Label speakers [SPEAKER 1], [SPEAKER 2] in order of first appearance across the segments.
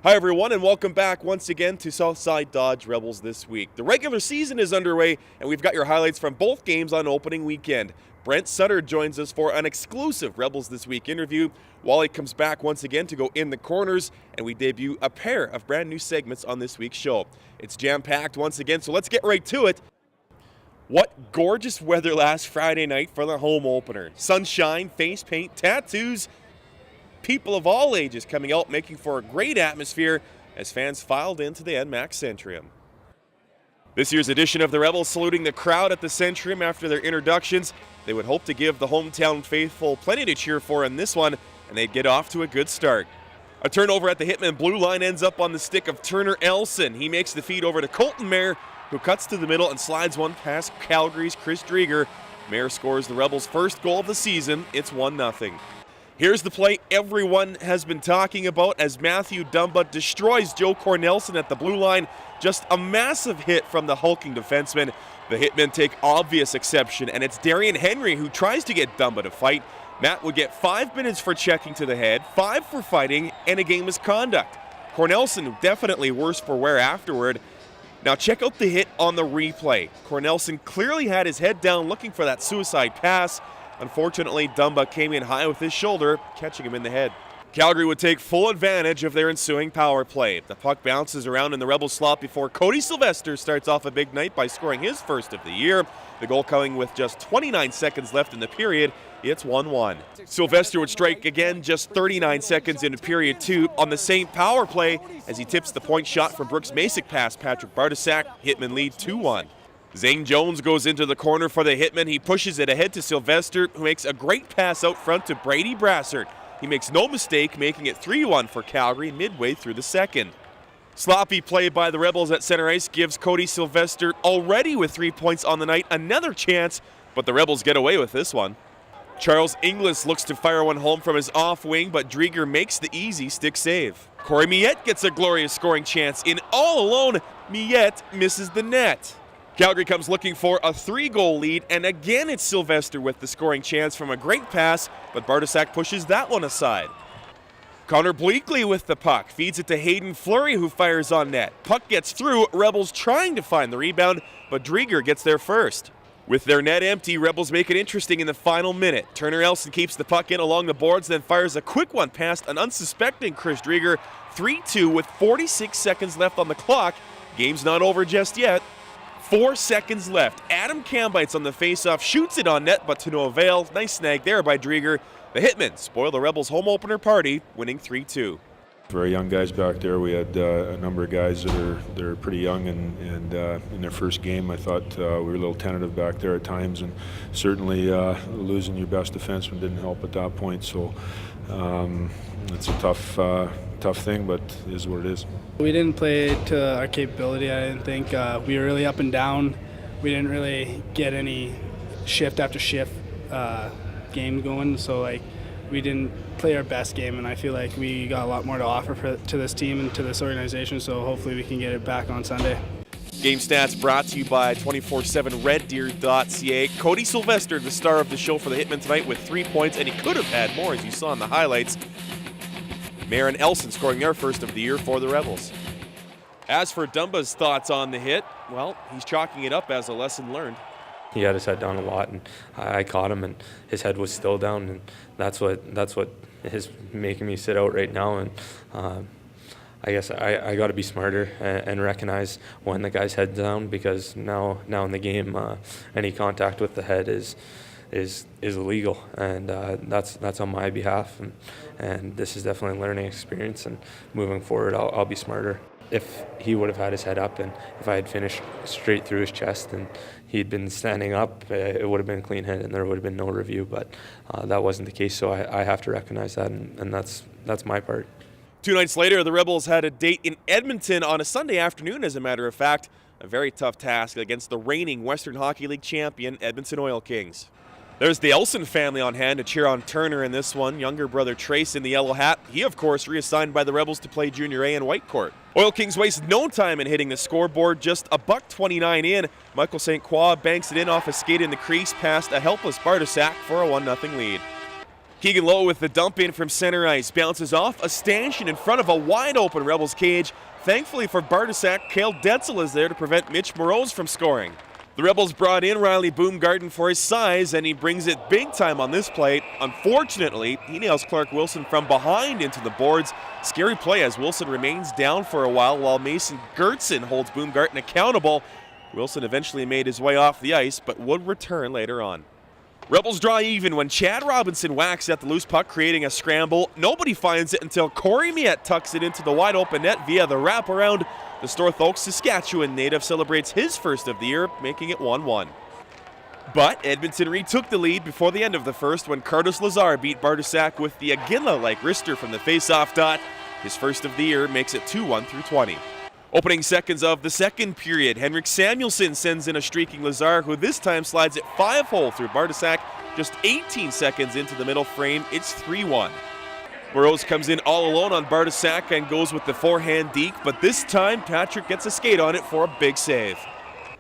[SPEAKER 1] Hi everyone, and welcome back once again to Southside Dodge Rebels This Week. The regular season is underway, and we've got your highlights from both games on opening weekend. Brent Sutter joins us for an exclusive Rebels This Week interview. Wally comes back once again to go in the corners, and we debut a pair of brand new segments on this week's show. It's jam-packed once again, so let's get right to it. What gorgeous weather last Friday night for the home opener. Sunshine, face paint, tattoos, people of all ages coming out, making for a great atmosphere as fans filed into the NMAX Centrium. This year's edition of the Rebels saluting the crowd at the Centrium after their introductions. They would hope to give the hometown faithful plenty to cheer for in this one, and they'd get off to a good start. A turnover at the Hitman blue line ends up on the stick of Turner Elson. He makes the feed over to Colton Mayer, who cuts to the middle and slides one past Calgary's Chris Drieger. Mayer scores the Rebels' first goal of the season. It's 1-0. Here's the play everyone has been talking about as Matthew Dumba destroys Joe Cornelison at the blue line. Just a massive hit from the hulking defenseman. The Hitmen take obvious exception, and it's Darian Henry who tries to get Dumba to fight. Matt would get 5 minutes for checking to the head, 5 for fighting, and a game misconduct. Cornelison definitely worse for wear afterward. Now check out the hit on the replay. Cornelison clearly had his head down looking for that suicide pass. Unfortunately, Dumba came in high with his shoulder, catching him in the head. Calgary would take full advantage of their ensuing power play. The puck bounces around in the Rebels slot before Cody Sylvester starts off a big night by scoring his first of the year. The goal coming with just 29 seconds left in the period. It's 1-1. Sylvester would strike again just 39 seconds into period 2 on the same power play as he tips the point shot from Brooks Masick past Patrick Bartosak. Hitmen lead 2-1. Zane Jones goes into the corner for the Hitman. He pushes it ahead to Sylvester, who makes a great pass out front to Brady Brassard. He makes no mistake, making it 3-1 for Calgary midway through the second. Sloppy play by the Rebels at center ice gives Cody Sylvester, already with 3 points on the night, another chance, but the Rebels get away with this one. Charles Inglis looks to fire one home from his off wing, but Drieger makes the easy stick save. Corey Miette gets a glorious scoring chance. In all alone, Miette misses the net. Calgary comes looking for a 3-goal lead, and again it's Sylvester with the scoring chance from a great pass, but Bartosak pushes that one aside. Connor Bleakley with the puck, feeds it to Hayden Fleury, who fires on net. Puck gets through, Rebels trying to find the rebound, but Drieger gets there first. With their net empty, Rebels make it interesting in the final minute. Turner Elson keeps the puck in along the boards, then fires a quick one past an unsuspecting Chris Drieger. 3-2 with 46 seconds left on the clock. Game's not over just yet. 4 seconds left. Adam Kambites on the faceoff, shoots it on net, but to no avail. Nice snag there by Drieger. The Hitmen spoil the Rebels' home opener party, winning 3-2.
[SPEAKER 2] For our young guys back there, we had a number of guys that are pretty young, and in their first game, I thought we were a little tentative back there at times, and certainly losing your best defenseman didn't help at that point. So it's a tough thing, but it is what it is.
[SPEAKER 3] We didn't play to our capability, I didn't think. We were really up and down. We didn't really get any shift after shift game going, so we didn't play our best game, and I feel like we got a lot more to offer to this team and to this organization, so hopefully we can get it back on Sunday.
[SPEAKER 1] Game stats brought to you by 247reddeer.ca. Cody Sylvester, the star of the show for the Hitmen tonight with 3 points, and he could have had more, as you saw in the highlights. Mayer and Elson scoring their first of the year for the Rebels. As for Dumba's thoughts on the hit, well, he's chalking it up as a lesson learned.
[SPEAKER 4] He had his head down a lot, and I caught him, and his head was still down, and that's what is making me sit out right now. And I guess I got to be smarter and recognize when the guy's head's down, because now in the game, any contact with the head is illegal, and that's on my behalf, and this is definitely a learning experience, and moving forward I'll be smarter. If he would have had his head up, and if I had finished straight through his chest and he'd been standing up, it would have been a clean hit and there would have been no review, but that wasn't the case, so I have to recognize that, and that's my part.
[SPEAKER 1] 2 nights later, the Rebels had a date in Edmonton on a Sunday afternoon, as a matter of fact. A very tough task against the reigning Western Hockey League champion Edmonton Oil Kings. There's the Elson family on hand to cheer on Turner in this one. Younger brother Trace in the yellow hat. He, of course, reassigned by the Rebels to play Junior A in Whitecourt. Oil Kings waste no time in hitting the scoreboard. Just $1.29 in. Michael St. Croix banks it in off a skate in the crease past a helpless Bartosak for a 1-0 lead. Keegan Lowe with the dump in from center ice. Bounces off a stanchion in front of a wide-open Rebels cage. Thankfully for Bartusak, Cale Detzel is there to prevent Mitch Moroz from scoring. The Rebels brought in Riley Boomgarden for his size, and he brings it big time on this play. Unfortunately, he nails Clark Wilson from behind into the boards. Scary play as Wilson remains down for a while Mason Gertzen holds Boomgarden accountable. Wilson eventually made his way off the ice, but would return later on. Rebels draw even when Chad Robinson whacks at the loose puck, creating a scramble. Nobody finds it until Corey Miette tucks it into the wide open net via the wraparound. The Storth Oaks, Saskatchewan native celebrates his first of the year, making it 1-1. But Edmonton retook the lead before the end of the first when Curtis Lazar beat Bartusak with the Aginla-like wrister from the face-off dot. His first of the year makes it 2-1 through 20. Opening seconds of the second period, Henrik Samuelsson sends in a streaking Lazar, who this time slides it 5-hole through Bartusak. Just 18 seconds into the middle frame, it's 3-1. Moroz comes in all alone on Bartusak and goes with the forehand deke, but this time Patrick gets a skate on it for a big save.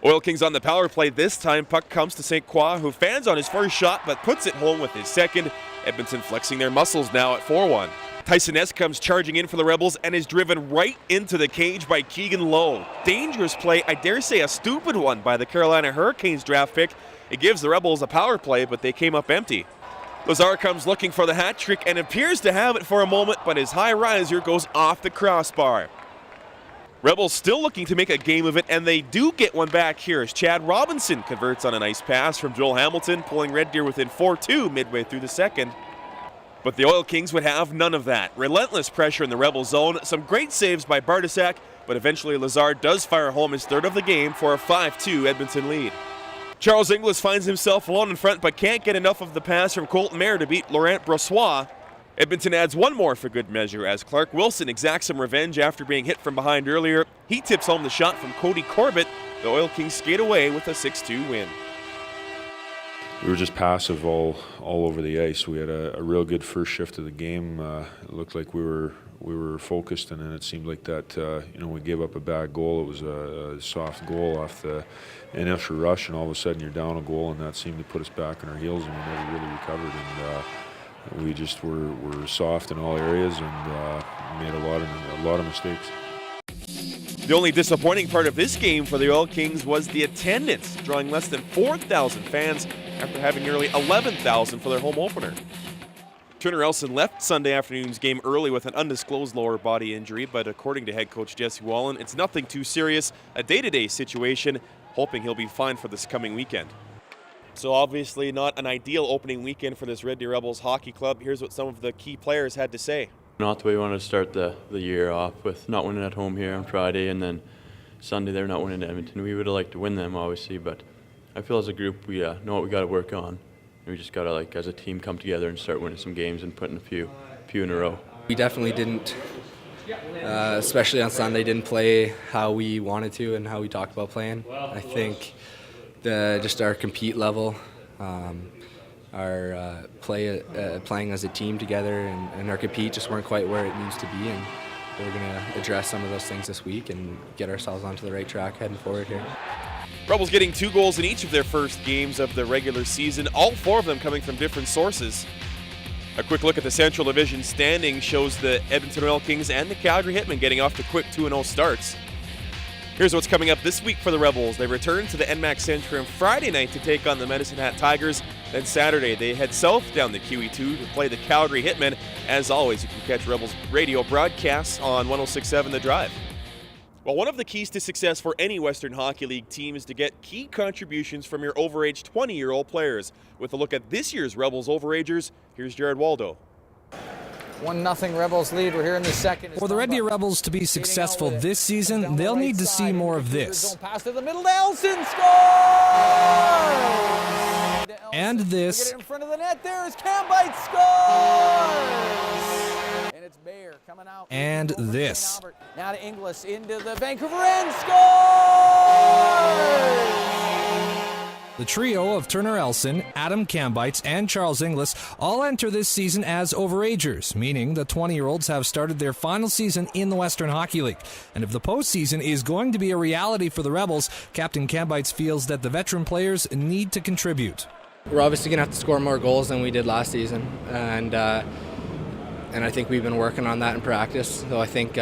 [SPEAKER 1] Oil Kings on the power play this time. Puck comes to St. Croix, who fans on his first shot but puts it home with his second. Edmonton flexing their muscles now at 4-1. Tyson S. comes charging in for the Rebels and is driven right into the cage by Keegan Lowe. Dangerous play, I dare say a stupid one by the Carolina Hurricanes draft pick. It gives the Rebels a power play, but they came up empty. Lazar comes looking for the hat trick and appears to have it for a moment, but his high riser goes off the crossbar. Rebels still looking to make a game of it, and they do get one back here as Chad Robinson converts on a nice pass from Joel Hamilton, pulling Red Deer within 4-2 midway through the second. But the Oil Kings would have none of that. Relentless pressure in the Rebel zone, some great saves by Bartusak, but eventually Lazar does fire home his third of the game for a 5-2 Edmonton lead. Charles Inglis finds himself alone in front but can't get enough of the pass from Colton Mayer to beat Laurent Brossois. Edmonton adds one more for good measure as Clark Wilson exacts some revenge after being hit from behind earlier. He tips home the shot from Cody Corbett. The Oil Kings skate away with a 6-2 win.
[SPEAKER 2] We were just passive all over the ice. We had a real good first shift of the game. It looked like we were focused, and then it seemed like that. We gave up a bad goal. It was a soft goal off the initial rush, and all of a sudden you're down a goal, and that seemed to put us back on our heels, and we never really recovered. And we just were soft in all areas and made a lot of mistakes.
[SPEAKER 1] The only disappointing part of this game for the Oil Kings was the attendance, drawing less than 4,000 fans after having nearly 11,000 for their home opener. Turner Elson left Sunday afternoon's game early with an undisclosed lower body injury, but according to head coach Jesse Wallen, it's nothing too serious, a day-to-day situation, hoping he'll be fine for this coming weekend. So obviously not an ideal opening weekend for this Red Deer Rebels hockey club. Here's what some of the key players had to say.
[SPEAKER 5] Not the way we wanted to start the year off, with not winning at home here on Friday, and then Sunday they're not winning at Edmonton. We would have liked to win them, obviously, but I feel as a group we know what we got to work on. We just got to, as a team, come together and start winning some games and putting a few in a row.
[SPEAKER 6] We definitely didn't, especially on Sunday, didn't play how we wanted to and how we talked about playing. I think just our compete level, our playing as a team together and our compete just weren't quite where it needs to be, and we're going to address some of those things this week and get ourselves onto the right track heading forward here.
[SPEAKER 1] Rebels getting 2 goals in each of their first games of the regular season, all 4 of them coming from different sources. A quick look at the Central Division standings shows the Edmonton Oil Kings and the Calgary Hitmen getting off to quick 2-0 starts. Here's what's coming up this week for the Rebels. They return to the NMAX Centrum Friday night to take on the Medicine Hat Tigers. Then Saturday, they head south down the QE2 to play the Calgary Hitmen. As always, you can catch Rebels radio broadcasts on 106.7 The Drive. Well, one of the keys to success for any Western Hockey League team is to get key contributions from your overage 20-year-old players. With a look at this year's Rebels overagers, here's Jared Waldo.
[SPEAKER 7] 1-0 Rebels lead. We're here in the second.
[SPEAKER 8] For the Red Deer Rebels to be successful this season, they'll need to see more of this.
[SPEAKER 7] Pass to the middle to Elson, scores!
[SPEAKER 8] And this.
[SPEAKER 7] Get it in front of the net. There's Cambite, scores! And it's Bayer coming out.
[SPEAKER 8] And this.
[SPEAKER 7] Now to Inglis into the Vancouver end, scores!
[SPEAKER 8] The trio of Turner Elson, Adam Cambites, and Charles Inglis all enter this season as overagers, meaning the 20-year-olds have started their final season in the Western Hockey League. And if the postseason is going to be a reality for the Rebels, Captain Cambites feels that the veteran players need to contribute.
[SPEAKER 6] We're obviously going to have to score more goals than we did last season, and I think we've been working on that in practice. So I think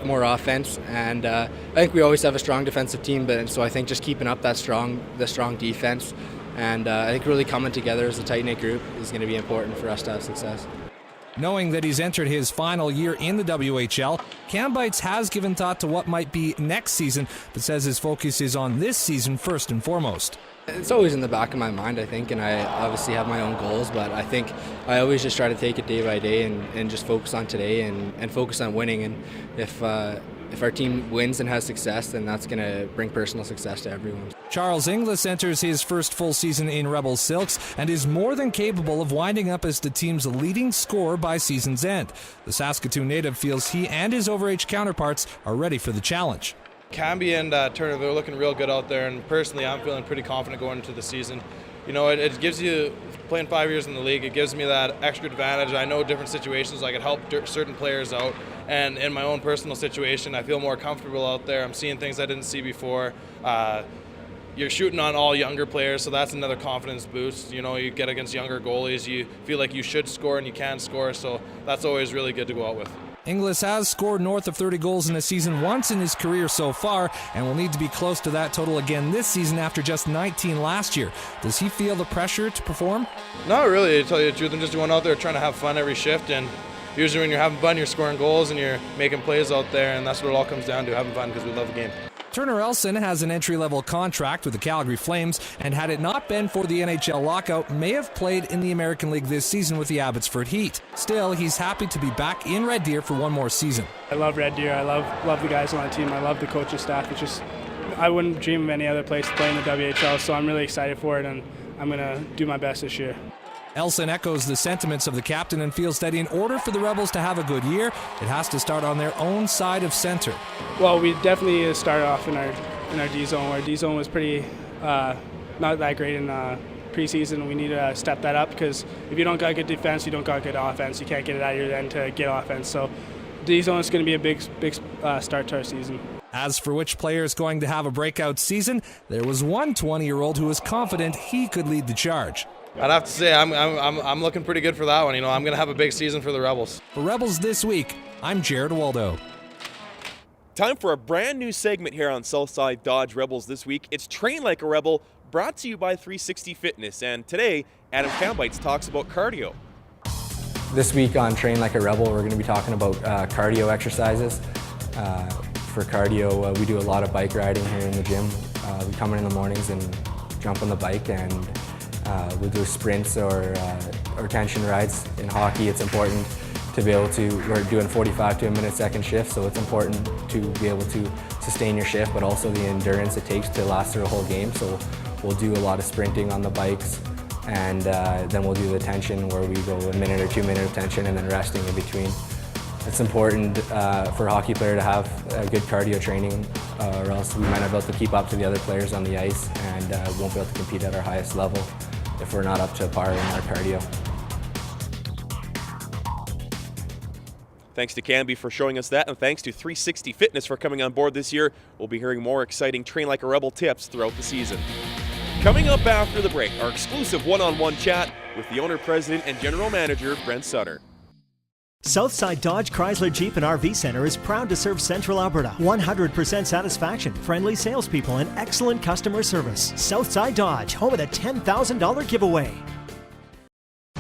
[SPEAKER 6] more offense, and I think we always have a strong defensive team, but so I think just keeping up the strong defense, and I think really coming together as a tight-knit group is going to be important for us to have success.
[SPEAKER 8] Knowing that he's entered his final year in the WHL, Cam Bites has given thought to what might be next season, but says his focus is on this season first and foremost.
[SPEAKER 6] It's always in the back of my mind, I think, and I obviously have my own goals, but I think I always just try to take it day by day and just focus on today and focus on winning. And if our team wins and has success, then that's going to bring personal success to everyone.
[SPEAKER 8] Charles Inglis enters his first full season in Rebels Silks and is more than capable of winding up as the team's leading scorer by season's end. The Saskatoon native feels he and his overage counterparts are ready for the challenge.
[SPEAKER 9] Camby and Turner, they're looking real good out there, and personally I'm feeling pretty confident going into the season. You know, it gives you, playing 5 years in the league, it gives me that extra advantage. I know different situations, I can help certain players out, and in my own personal situation I feel more comfortable out there. I'm seeing things I didn't see before. You're shooting on all younger players, so that's another confidence boost. You know, you get against younger goalies, you feel like you should score and you can score, so that's always really good to go out with.
[SPEAKER 8] Inglis has scored north of 30 goals in a season once in his career so far and will need to be close to that total again this season after just 19 last year. Does he feel the pressure to perform?
[SPEAKER 9] Not really, to tell you the truth. I'm just going out there trying to have fun every shift, and usually when you're having fun, you're scoring goals and you're making plays out there, and that's what it all comes down to, having fun because we love the game.
[SPEAKER 8] Turner Elson has an entry-level contract with the Calgary Flames, and had it not been for the NHL lockout, may have played in the American League this season with the Abbotsford Heat. Still, he's happy to be back in Red Deer for one more season.
[SPEAKER 3] I love Red Deer. I love the guys on the team. I love the coaching staff. It's just, I wouldn't dream of any other place to play in the WHL, so I'm really excited for it, and I'm going to do my best this year.
[SPEAKER 8] Elson echoes the sentiments of the captain and feels that in order for the Rebels to have a good year, it has to start on their own side of center.
[SPEAKER 3] Well, we definitely started off in our D zone, where D zone was pretty not that great in preseason. We need to step that up, because if you don't got good defense, you don't got good offense. You can't get it out of your end to get offense. So D zone is going to be a big start to our season.
[SPEAKER 8] As for which player is going to have a breakout season, there was one 20-year-old who was confident he could lead the charge.
[SPEAKER 9] I'd have to say I'm looking pretty good for that one. You know, I'm going to have a big season for the Rebels.
[SPEAKER 8] For Rebels This Week, I'm Jared Waldo.
[SPEAKER 1] Time for a brand new segment here on Southside Dodge Rebels This Week. It's Train Like a Rebel, brought to you by 360 Fitness. And today, Adam Cambites talks about cardio.
[SPEAKER 6] This week on Train Like a Rebel, we're going to be talking about cardio exercises. For cardio, we do a lot of bike riding here in the gym. We come in the mornings and jump on the bike, and we'll do sprints or tension rides. In hockey, it's important to be able to, we're doing 45 to a minute second shift, so it's important to be able to sustain your shift, but also the endurance it takes to last through a whole game. So we'll do a lot of sprinting on the bikes, and then we'll do the tension, where we go a minute or 2 minute of tension and then resting in between. It's important for a hockey player to have good cardio training, or else we might not be able to keep up to the other players on the ice, and won't be able to compete at our highest level if we're not up to par in our cardio.
[SPEAKER 1] Thanks to Camby for showing us that, and thanks to 360 Fitness for coming on board this year. We'll be hearing more exciting Train Like a Rebel tips throughout the season. Coming up after the break, our exclusive one-on-one chat with the owner, president, and general manager, Brent Sutter.
[SPEAKER 10] Southside Dodge Chrysler Jeep and RV Center is proud to serve Central Alberta. 100% satisfaction, friendly salespeople, and excellent customer service. Southside Dodge, home of the $10,000 giveaway.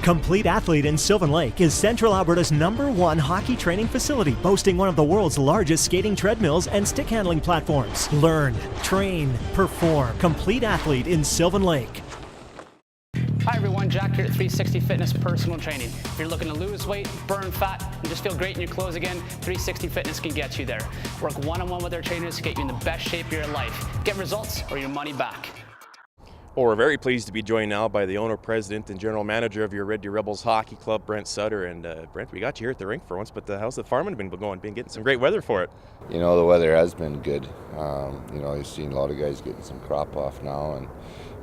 [SPEAKER 10] Complete Athlete in Sylvan Lake is Central Alberta's #1 hockey training facility, boasting one of the world's largest skating treadmills and stick handling platforms. Learn, train, perform. Complete Athlete in Sylvan Lake.
[SPEAKER 11] Hi everyone, Jack here at 360 Fitness Personal Training. If you're looking to lose weight, burn fat, and just feel great in your clothes again, 360 Fitness can get you there. Work one-on-one with our trainers to get you in the best shape of your life. Get results or your money back.
[SPEAKER 1] Well, we're very pleased to be joined now by the owner, president, and general manager of your Red Deer Rebels Hockey Club, Brent Sutter. And Brent, we got you here at the rink for once, but how's the farming been going? Been getting some great weather for it.
[SPEAKER 12] You know, the weather has been good. You know, you've seen a lot of guys getting some crop off now, and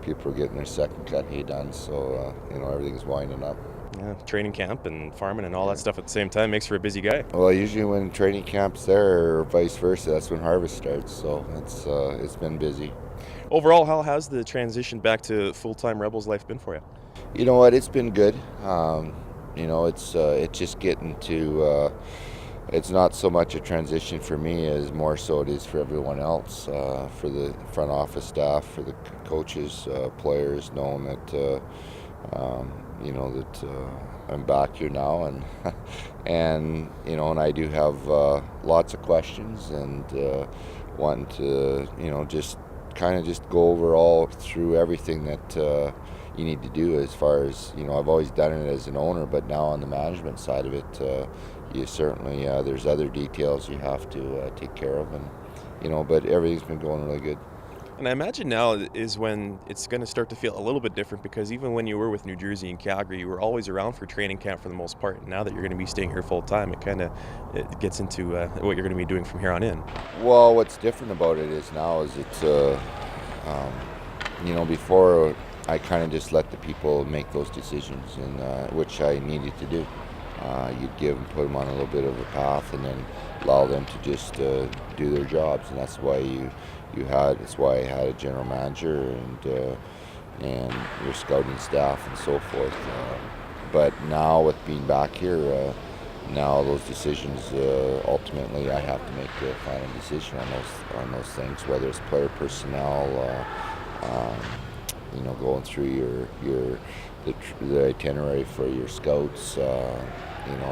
[SPEAKER 12] people are getting their second cut hay done, so you know, everything's winding up.
[SPEAKER 1] Yeah, training camp and farming and all that stuff at the same time makes for a busy guy.
[SPEAKER 12] Well, usually when training camp's there, or vice versa, that's when harvest starts, so it's been busy.
[SPEAKER 1] Overall, how has the transition back to full-time Rebels life been for you?
[SPEAKER 12] You know what? It's been good. It's just getting to. It's not so much a transition for me as more so it is for everyone else, for the front office staff, for the coaches, players, knowing that I'm back here now, and and I do have lots of questions and wanting to just go over all through everything that you need to do as far as I've always done it as an owner, but now on the management side of it, you certainly there's other details you have to take care of, and but everything's been going really good.
[SPEAKER 1] And I imagine now is when it's going to start to feel a little bit different, because even when you were with New Jersey and Calgary, you were always around for training camp for the most part. And now that you're going to be staying here full time, it gets into what you're going to be doing from here on in.
[SPEAKER 12] Well, what's different about it is now is it's before I kind of just let the people make those decisions, and which I needed to do. You'd put them on a little bit of a path, and then allow them to just do their jobs, and that's why that's why I had a general manager and your scouting staff and so forth. But now with being back here, now those decisions ultimately I have to make a final decision on those things, whether it's player personnel, going through the itinerary for your scouts.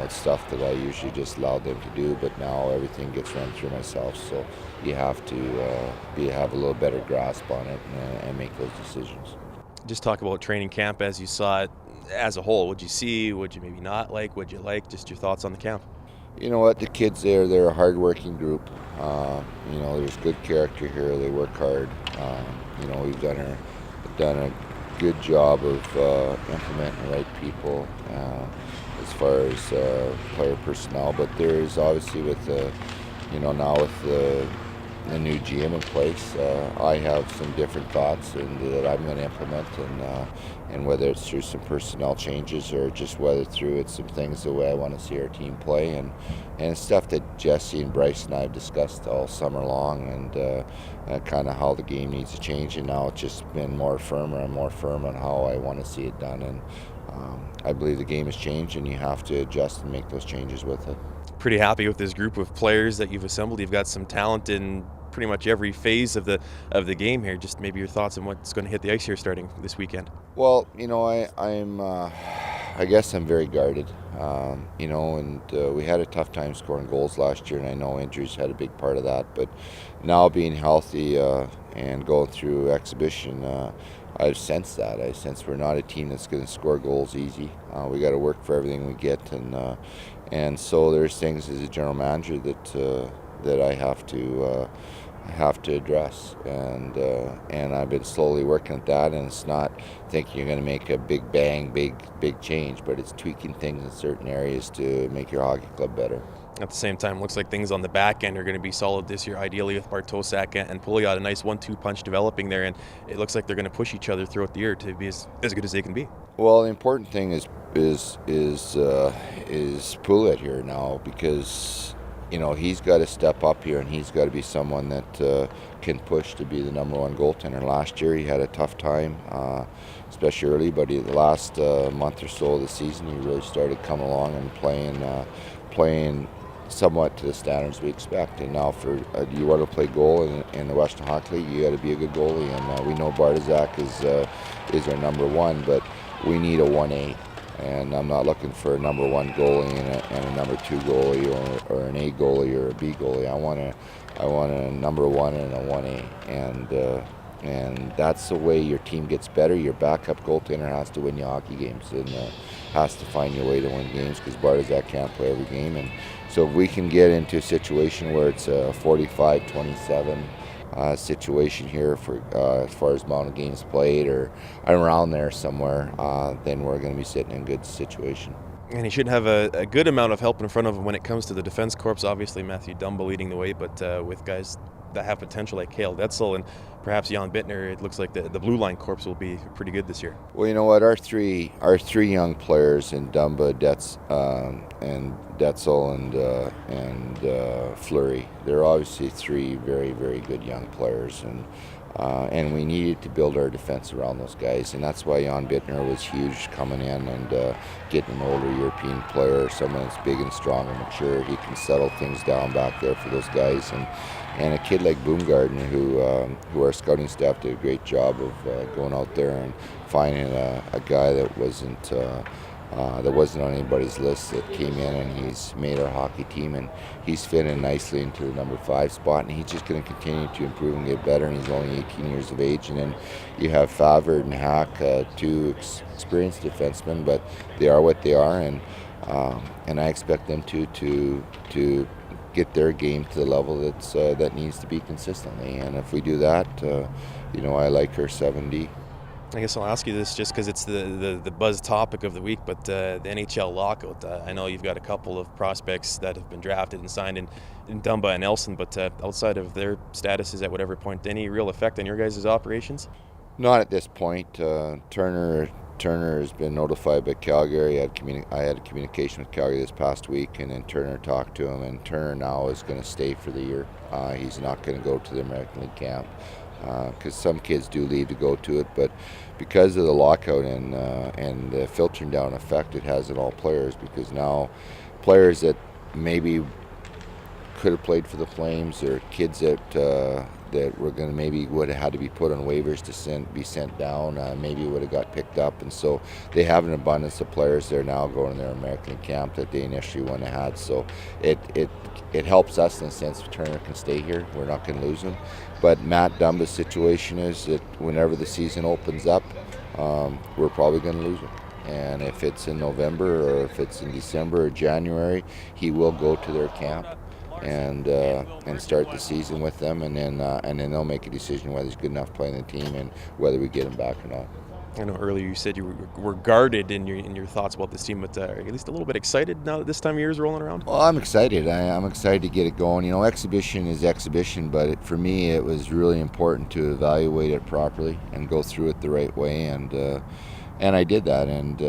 [SPEAKER 12] It's stuff that I usually just allowed them to do, but now everything gets run through myself, so you have to have a little better grasp on it and make those decisions.
[SPEAKER 1] Just talk about training camp as you saw it as a whole. What'd you see? What'd you maybe not like? What'd you like? Just your thoughts on the camp.
[SPEAKER 12] You know what? The kids they're a hard-working group. There's good character here. They work hard. We've done a good job of implementing the right people as far as player personnel, but there is obviously now with the new GM in place, I have some different thoughts that I'm going to implement, and whether it's through some personnel changes or just whether through it's some things the way I want to see our team play, and stuff that Jesse and Bryce and I have discussed all summer long, and kind of how the game needs to change, and now it's just been more firm on how I want to see it done, and I believe the game has changed, and you have to adjust and make those changes with it.
[SPEAKER 1] Pretty happy with this group of players that you've assembled. You've got some talent in pretty much every phase of the game here. Just maybe your thoughts on what's going to hit the ice here starting this weekend.
[SPEAKER 12] Well, I guess I'm very guarded, and we had a tough time scoring goals last year, and I know injuries had a big part of that, but now being healthy and going through exhibition, I've sensed that. I sense we're not a team that's going to score goals easy. We got to work for everything we get, and so there's things as a general manager that I have to address, and I've been slowly working at that. And it's not thinking you're going to make a big bang, big change, but it's tweaking things in certain areas to make your hockey club better.
[SPEAKER 1] At the same time, looks like things on the back end are going to be solid this year, ideally with Bartosak and Pouliot, a nice 1-2 punch developing there, and it looks like they're going to push each other throughout the year to be as good as they can be.
[SPEAKER 12] Well, the important thing is Pouliot here now, because he's got to step up here, and he's got to be someone that can push to be the number one goaltender. Last year he had a tough time, especially early, but the last month or so of the season he really started coming along and playing somewhat to the standards we expect. And now for you want to play goal in the Western Hockey League, you got to be a good goalie, and we know Bartosak is our number one, but we need a 1A. And I'm not looking for a number one goalie and a number two goalie or an A goalie or a B goalie. I want a number one and a 1A, and that's the way your team gets better. Your backup goaltender has to win your hockey games and has to find your way to win games, because Bartosak can't play every game. And so if we can get into a situation where it's a 45-27 situation here for as far as amount of games played or around there somewhere, then we're going to be sitting in a good situation.
[SPEAKER 1] And he should have a good amount of help in front of him when it comes to the defense corps. Obviously, Matthew Dumba leading the way, but with guys that have potential like Cale Detzel and perhaps Jan Bittner, it looks like the blue line corps will be pretty good this year.
[SPEAKER 12] Well, you know what? Our three young players in Dumba, and Detzel and Fleury, they're obviously three very, very good young players, and And we needed to build our defense around those guys, and that's why Jan Bittner was huge coming in and getting an older European player, someone that's big and strong and mature. He can settle things down back there for those guys, and a kid like Boomgarden, who our scouting staff did a great job of going out there and finding a guy that wasn't on anybody's list, that came in and he's made our hockey team, and he's fit in nicely into the number 5 spot, and he's just going to continue to improve and get better, and he's only 18 years of age. And then you have Favre and Hack, 2 experienced defensemen, but they are what they are, and I expect them to get their game to the level that needs to be consistently. And if we do that, I like our 7D.
[SPEAKER 13] I guess I'll ask you this just because it's the buzz topic of the week, but the NHL lockout. I know you've got a couple of prospects that have been drafted and signed in Dumba and Elson, but outside of their statuses at whatever point, any real effect on your guys' operations?
[SPEAKER 12] Not at this point. Turner has been notified by Calgary. I had a communication with Calgary this past week, and then Turner talked to him, and Turner now is going to stay for the year. He's not going to go to the American League camp, because some kids do leave to go to it, but because of the lockout and the filtering down effect it has on all players, because now players that maybe could have played for the Flames, or kids that were going to maybe would have had to be put on waivers to be sent down, maybe would have got picked up, and so they have an abundance of players that are now going to their American League camp that they initially wouldn't have had. So it helps us in the sense that Turner can stay here. We're not going to lose him. But Matt Dumba's situation is that whenever the season opens up, we're probably going to lose him. And if it's in November, or if it's in December or January, he will go to their camp and start the season with them, and then they'll make a decision whether he's good enough playing the team and whether we get him back or not.
[SPEAKER 13] I know earlier you said you were guarded in your thoughts about this team, but are you at least a little bit excited now that this time of year is rolling around?
[SPEAKER 12] Well, I'm excited. I'm excited to get it going. Exhibition is exhibition, but for me it was really important to evaluate it properly and go through it the right way, and I did that, and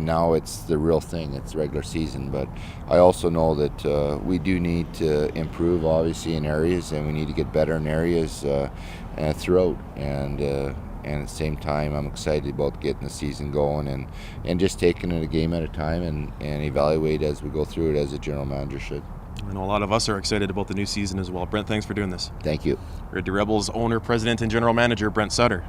[SPEAKER 12] now it's the real thing. It's regular season, but I also know that we do need to improve, obviously, in areas, and we need to get better in areas throughout. And at the same time, I'm excited about getting the season going and just taking it a game at a time and evaluate as we go through it, as a general manager should.
[SPEAKER 13] I know a lot of us are excited about the new season as well. Brent, thanks for doing this.
[SPEAKER 12] Thank you.
[SPEAKER 13] Red Deer Rebels owner, president, and general manager Brent Sutter.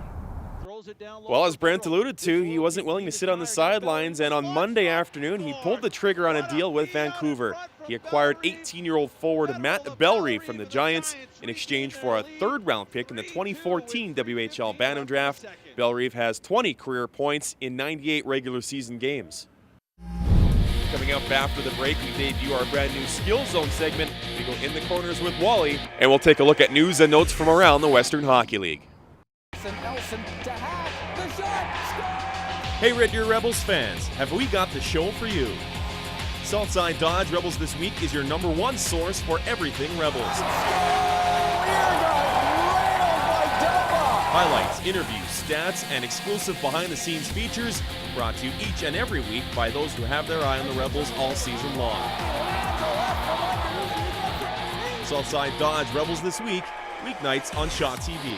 [SPEAKER 13] Well, as Brent alluded to, he wasn't willing to sit on the sidelines, and on Monday afternoon, he pulled the trigger on a deal with Vancouver. He acquired 18-year-old forward Matt Bellry from the Giants in exchange for a third-round pick in the 2014 WHL Bantam Draft. Bellry has 20 career points in 98 regular season games. Coming up after the break, we debut our brand new Skill Zone segment. We go in the corners with Wally, and we'll take a look at news and notes from around the Western Hockey League. Hey Red Deer Rebels fans, have we got the show for you? Southside Dodge Rebels This Week is your #1 source for everything Rebels. Highlights, interviews, stats, and exclusive behind-the-scenes features brought to you each and every week by those who have their eye on the Rebels all season long. Southside Dodge Rebels This Week, weeknights on Shaw TV.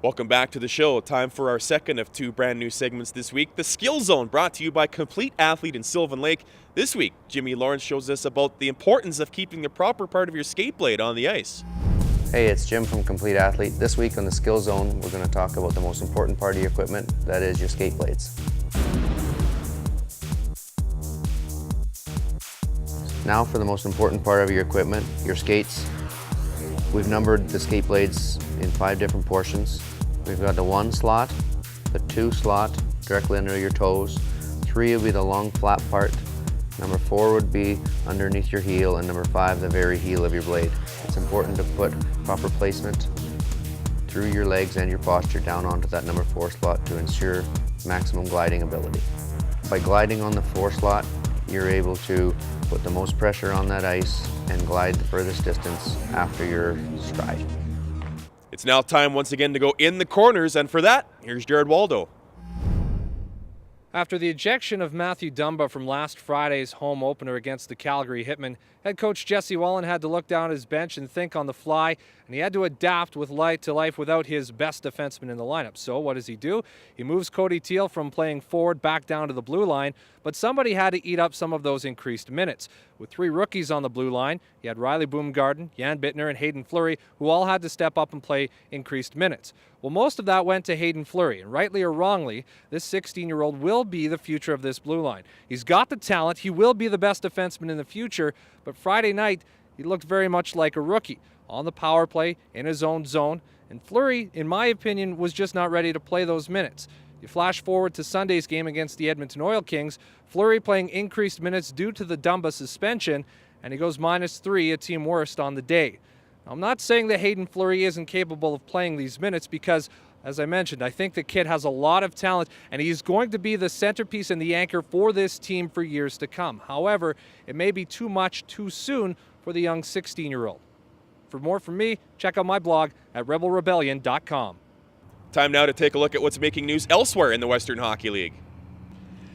[SPEAKER 13] Welcome back to the show. Time for our second of 2 brand new segments this week, the Skill Zone, brought to you by Complete Athlete in Sylvan Lake. This week, Jimmy Lawrence shows us about the importance of keeping the proper part of your skate blade on the ice.
[SPEAKER 14] Hey, it's Jim from Complete Athlete. This week on the Skill Zone, we're going to talk about the most important part of your equipment, that is your skate blades. Now for the most important part of your equipment, your skates. We've numbered the skate blades in 5 different portions. We've got the 1 slot, the 2 slot directly under your toes, 3 would be the long flat part, number 4 would be underneath your heel, and number 5 the very heel of your blade. It's important to put proper placement through your legs and your posture down onto that number 4 slot to ensure maximum gliding ability. By gliding on the 4 slot, you're able to put the most pressure on that ice and glide the furthest distance after your stride.
[SPEAKER 1] It's now time once again to go in the corners, and for that, here's Jared Waldo.
[SPEAKER 8] After the ejection of Matthew Dumba from last Friday's home opener against the Calgary Hitmen, head coach Jesse Wallen had to look down at his bench and think on the fly, and he had to adapt with light to life without his best defenseman in the lineup. So what does he do? He moves Cody Teal from playing forward back down to the blue line, but somebody had to eat up some of those increased minutes. With 3 rookies on the blue line, he had Riley Boomgarden, Jan Bittner, and Hayden Fleury, who all had to step up and play increased minutes. Well, most of that went to Hayden Fleury, and rightly or wrongly, this 16-year-old will be the future of this blue line. He's got the talent, he will be the best defenseman in the future, but Friday night, he looked very much like a rookie, on the power play, in his own zone, and Fleury, in my opinion, was just not ready to play those minutes. You flash forward to Sunday's game against the Edmonton Oil Kings, Fleury playing increased minutes due to the Dumba suspension, and he goes -3, a team worst on the day. I'm not saying that Hayden Fleury isn't capable of playing these minutes because, as I mentioned, I think the kid has a lot of talent and he's going to be the centerpiece and the anchor for this team for years to come. However, it may be too much too soon for the young 16-year-old. For more from me, check out my blog at rebelrebellion.com.
[SPEAKER 1] Time now to take a look at what's making news elsewhere in the Western Hockey League.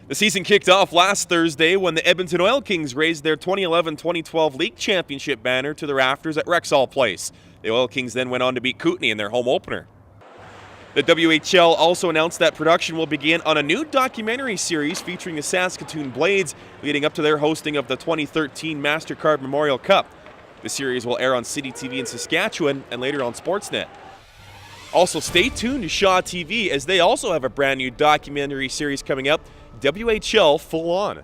[SPEAKER 1] The season kicked off last Thursday when the Edmonton Oil Kings raised their 2011-2012 league championship banner to the rafters at Rexall Place. The Oil Kings then went on to beat Kootenay in their home opener. The WHL also announced that production will begin on a new documentary series featuring the Saskatoon Blades leading up to their hosting of the 2013 MasterCard Memorial Cup. The series will air on City TV in Saskatchewan and later on Sportsnet. Also, stay tuned to Shaw TV as they also have a brand new documentary series coming up, WHL Full On.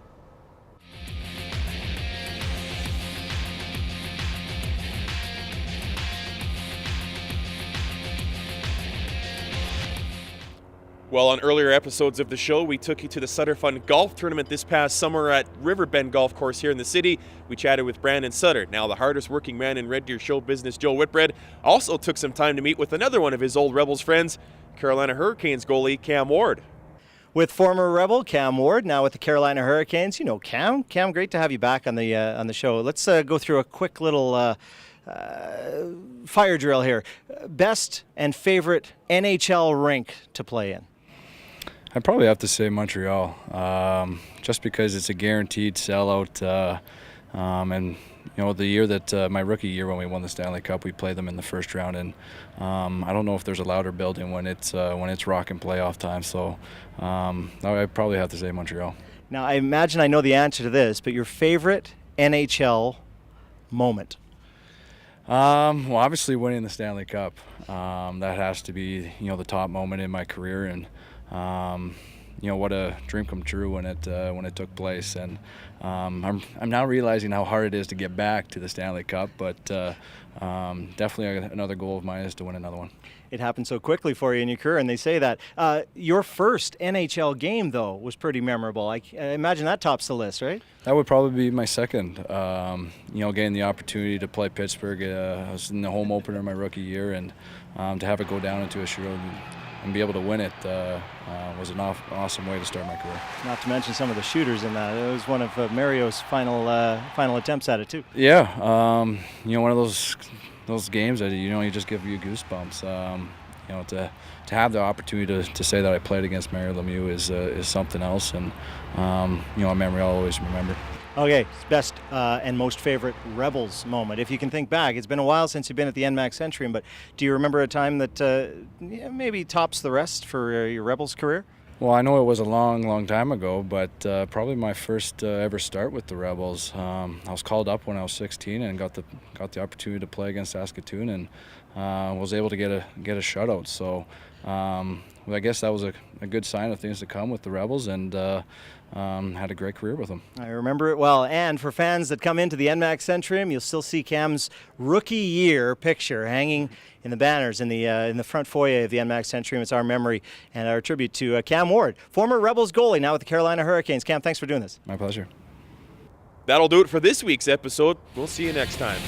[SPEAKER 1] Well, on earlier episodes of the show, we took you to the Sutter Fun Golf Tournament this past summer at Riverbend Golf Course here in the city. We chatted with Brandon Sutter. Now, the hardest working man in Red Deer show business, Joe Whitbread, also took some time to meet with another one of his old Rebels friends, Carolina Hurricanes goalie Cam Ward.
[SPEAKER 15] With former Rebel Cam Ward, now with the Carolina Hurricanes. You know Cam. Cam, great to have you back on the show. Let's go through a quick little fire drill here. Best and favorite NHL rink to play in?
[SPEAKER 16] I'd probably have to say Montreal, just because it's a guaranteed sellout. And you know, the year that my rookie year when we won the Stanley Cup, we played them in the first round, and I don't know if there's a louder building when it's rocking playoff time. So I'd probably have to say Montreal.
[SPEAKER 15] Now, I imagine I know the answer to this, but your favorite NHL moment?
[SPEAKER 16] Well, obviously winning the Stanley Cup. That has to be, you know, the top moment in my career, and you know, what a dream come true when it took place. And I'm now realizing how hard it is to get back to the Stanley Cup, but definitely another goal of mine is to win another one.
[SPEAKER 15] It happened so quickly for you in your career, and they say that. Your first NHL game, though, was pretty memorable. I imagine that tops the list, right?
[SPEAKER 16] That would probably be my second. You know, getting the opportunity to play Pittsburgh. I was in the home opener my rookie year, and to have it go down into a shootout and be able to win it was an awesome way to start my career.
[SPEAKER 15] Not to mention some of the shooters in that. It was one of Mario's final attempts at it, too.
[SPEAKER 16] Yeah, you know, one of those games that, you know, you just give you goosebumps. You know, to have the opportunity to say that I played against Mario Lemieux is something else, and you know, a memory I'll always remember.
[SPEAKER 15] Okay, best and most favorite Rebels moment. If you can think back, it's been a while since you've been at the NMAX Centurion, but do you remember a time that maybe tops the rest for your Rebels career?
[SPEAKER 16] Well, I know it was a long time ago, but probably my first ever start with the Rebels. I was called up when I was 16 and got the opportunity to play against Saskatoon, and was able to get a shutout. So well, I guess that was a good sign of things to come with the Rebels, and had a great career with them.
[SPEAKER 15] I remember it well. And for fans that come into the NMAX Centurion, you'll still see Cam's rookie year picture hanging in the banners in the front foyer of the NMAX Centurion. It's our memory and our tribute to Cam Ward, former Rebels goalie, now with the Carolina Hurricanes. Cam, thanks for doing this.
[SPEAKER 16] My pleasure.
[SPEAKER 1] That'll do it for this week's episode. We'll see you next time.